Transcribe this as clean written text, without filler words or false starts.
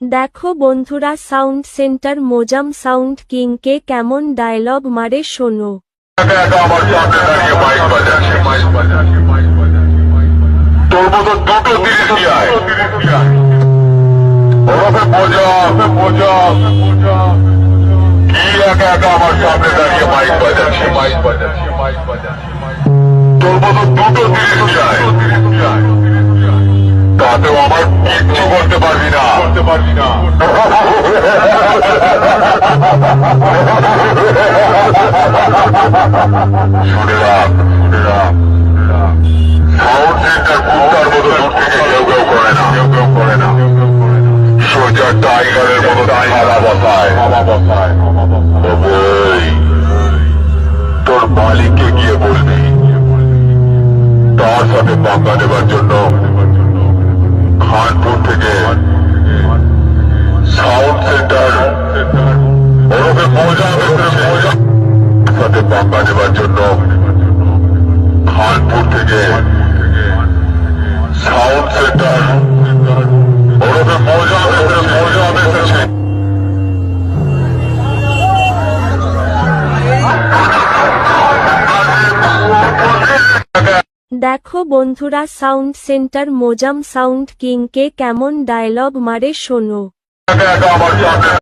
দেখো বন্ধুরা, sound centre Mozam sound কিংকে কেমন ডায়লগ মারে শোনো। তোর মতো দুটো জিনিস নিয়ে আয়। ওরফে বোঝা কি একা একা আমার সামনে দাঁড়িয়ে মাইক বাজাচ্ছে। তোর মতো দুটো জিনিস নিয়ে আয়, তাতেও আমার কিচ্ছু করতে পারবি না। শুনে রাখ, সাউন্ড সেন্টার কুত্তার মতো দূর থেকে কেউ করে না। সোজা টাইগারের মতো থালা বসায়। তোর মালিককে গিয়ে বলবি তার সাথে পাঙ্গা নেবার জন্য খানপুর থেকে সাউন্ড সেন্টার ওরফে মজার সাথে পাঙ্গা নেবার জন্য খানপুর থেকে সাউন্ড সেন্টার ওরফে মজা এসেছে। দেখো বন্ধুরা, সাউন্ড সেন্টার মোজাম সাউন্ড কিংকে কেমন ডায়লগ মারে শোনো।